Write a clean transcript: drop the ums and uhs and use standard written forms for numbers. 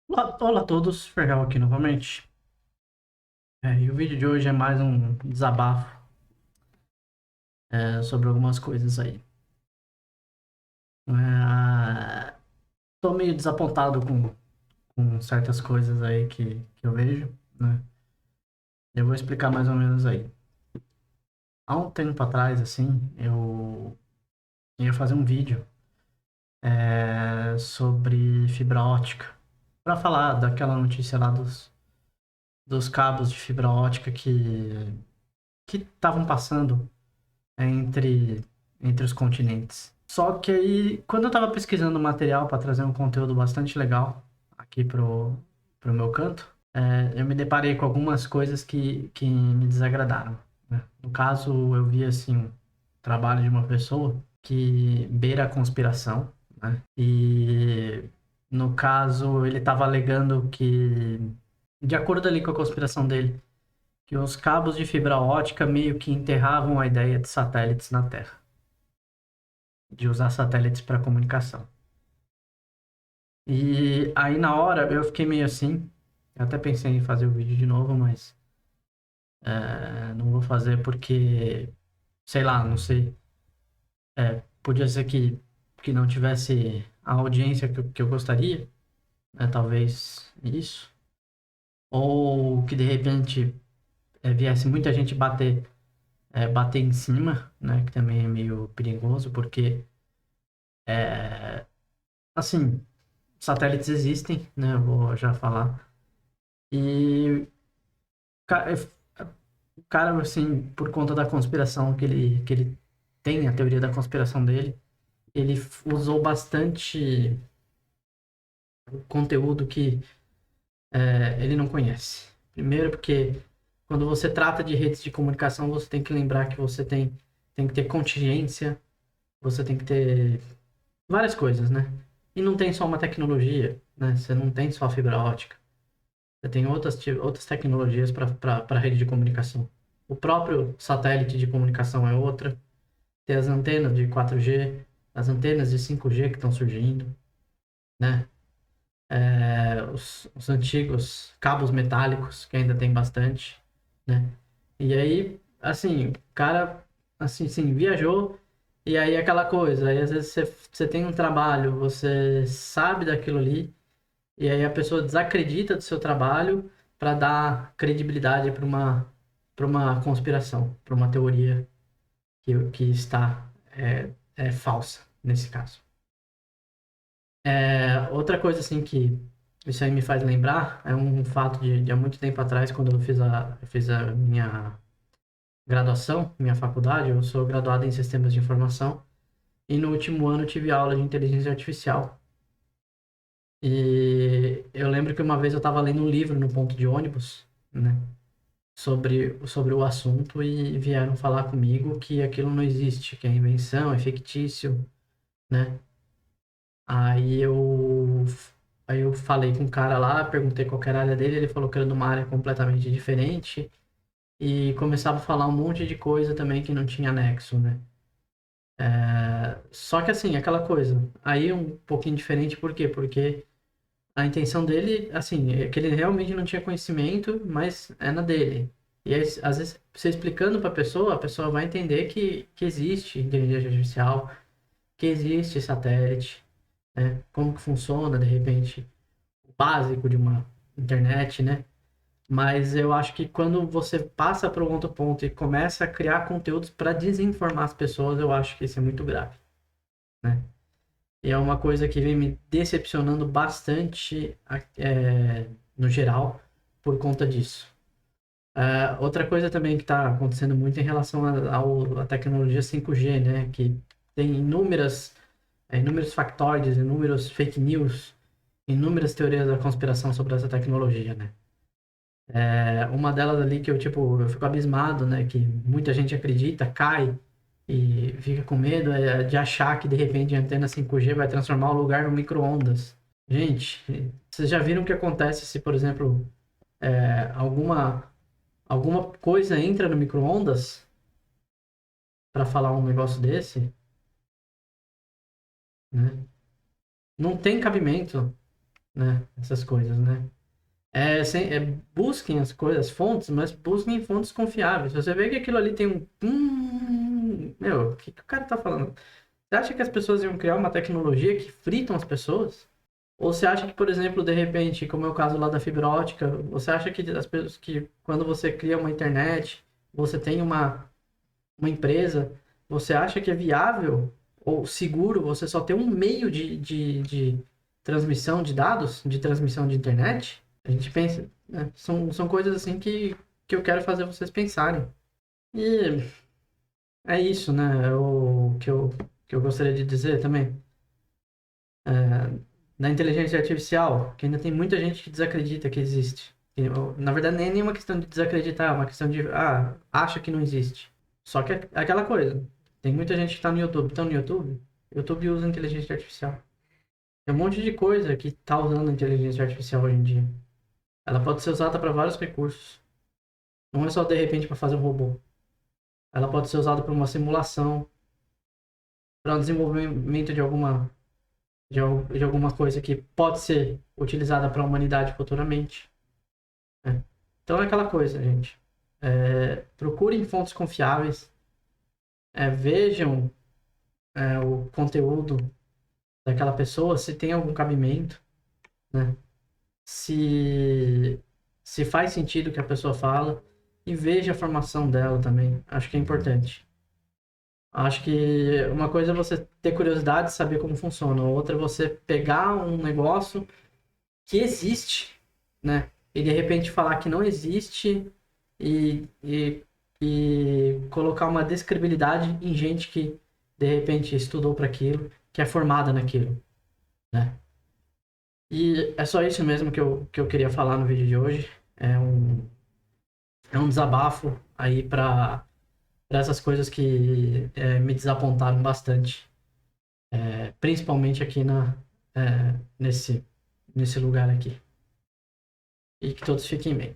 Olá a todos, Fergal aqui novamente. E o vídeo de hoje é mais um desabafo sobre algumas coisas aí. Tô meio desapontado com certas coisas aí que eu vejo, né? Eu vou explicar mais ou menos aí. Há um tempo atrás, assim, eu ia fazer um vídeo sobre fibra ótica, para falar daquela notícia lá dos cabos de fibra ótica que estavam passando entre, entre os continentes. Só que aí, quando eu tava pesquisando material para trazer um conteúdo bastante legal aqui pro meu canto, eu me deparei com algumas coisas que me desagradaram, né? No caso, eu vi assim um trabalho de uma pessoa que beira a conspiração, né? E no caso, ele estava alegando que, de acordo ali com a conspiração dele, que os cabos de fibra ótica meio que enterravam a ideia de satélites na Terra, de usar satélites para comunicação. E aí na hora eu fiquei meio assim, eu até pensei em fazer o vídeo de novo, mas não vou fazer porque, sei lá, não sei, podia ser que não tivesse a audiência que eu gostaria, né, talvez isso, ou que de repente viesse muita gente bater em cima, né, que também é meio perigoso, porque assim, satélites existem, né? Eu vou já falar. E ca- o cara, assim, por conta da conspiração que ele tem, a teoria da conspiração dele, ele usou bastante conteúdo que ele não conhece. Primeiro porque quando você trata de redes de comunicação, você tem que lembrar que você tem que ter contingência, você tem que ter várias coisas, né? E não tem só uma tecnologia, né? Você não tem só fibra ótica. Você tem outras tecnologias para a rede de comunicação. O próprio satélite de comunicação é outra. Tem as antenas de 4G, as antenas de 5G que estão surgindo, né? Os antigos cabos metálicos, que ainda tem bastante, né? E aí, assim, o cara, assim, sim, viajou, e aí aquela coisa, aí às vezes você tem um trabalho, você sabe daquilo ali, e aí a pessoa desacredita do seu trabalho para dar credibilidade para uma conspiração, para uma teoria que está falsa nesse caso. Outra coisa assim que isso aí me faz lembrar é um fato de há muito tempo atrás, quando eu fiz a minha graduação, minha faculdade. Eu sou graduado em sistemas de informação e no último ano eu tive aula de inteligência artificial. E eu lembro que uma vez eu estava lendo um livro no ponto de ônibus, né, sobre o assunto, e vieram falar comigo que aquilo não existe, que é invenção, é fictício, né? Aí eu, aí eu falei com o cara lá, perguntei qual que era a área dele, ele falou que era de uma área completamente diferente e começava a falar um monte de coisa também que não tinha nexo, né? Só que assim, aquela coisa, aí um pouquinho diferente, por quê? Porque a intenção dele, assim, é que ele realmente não tinha conhecimento, mas é na dele. E aí, às vezes, você explicando para a pessoa vai entender que existe inteligência artificial, que existe satélite, né? Como que funciona, de repente, o básico de uma internet, né? Mas eu acho que quando você passa para um outro ponto e começa a criar conteúdos para desinformar as pessoas, eu acho que isso é muito grave, né? E é uma coisa que vem me decepcionando bastante, no geral, por conta disso. Outra coisa também que está acontecendo muito em relação à tecnologia 5G, né? Que tem inúmeros factoides, inúmeros fake news, inúmeras teorias da conspiração sobre essa tecnologia, né? Uma delas ali que eu fico abismado, né? Que muita gente acredita, cai e fica com medo de achar que de repente a antena 5G vai transformar o lugar no micro-ondas. Gente, vocês já viram o que acontece se, por exemplo, alguma coisa entra no micro-ondas para falar um negócio desse, né? Não tem cabimento. né? Essas coisas, né? Busquem as coisas, fontes, mas busquem fontes confiáveis. Se você vê que aquilo ali tem um... meu, o que o cara tá falando? Você acha que as pessoas iam criar uma tecnologia que fritam as pessoas? Ou você acha que, por exemplo, de repente, como é o caso lá da fibra ótica, você acha que as pessoas que quando você cria uma internet, você tem uma empresa, você acha que é viável ou seguro você só ter um meio de transmissão de dados, de transmissão de internet? A gente pensa, né? São coisas assim que eu quero fazer vocês pensarem. E é isso, né? Que eu gostaria de dizer também. É, da inteligência artificial, que ainda tem muita gente que desacredita que existe. Na verdade, nem é nenhuma questão de desacreditar, é uma questão de, acha que não existe. Só que é aquela coisa. Tem muita gente que está no YouTube. Então, no YouTube, YouTube usa inteligência artificial. Tem um monte de coisa que está usando inteligência artificial hoje em dia. Ela pode ser usada para vários recursos. Não é só de repente para fazer um robô. Ela pode ser usada para uma simulação, para o desenvolvimento de alguma coisa que pode ser utilizada para a humanidade futuramente, né? Então é aquela coisa, gente. Procurem fontes confiáveis, vejam o conteúdo daquela pessoa, se tem algum cabimento, né? Se, se faz sentido o que a pessoa fala, e veja a formação dela também. Acho que é importante. Acho que uma coisa é você ter curiosidade de saber como funciona, outra é você pegar um negócio que existe, né? E de repente falar que não existe e, e, e colocar uma descredibilidade em gente que de repente estudou para aquilo, que é formada naquilo, né? E é só isso mesmo que eu queria falar no vídeo de hoje. É um desabafo aí para essas coisas que me desapontaram bastante, principalmente aqui nesse lugar aqui. E que todos fiquem bem.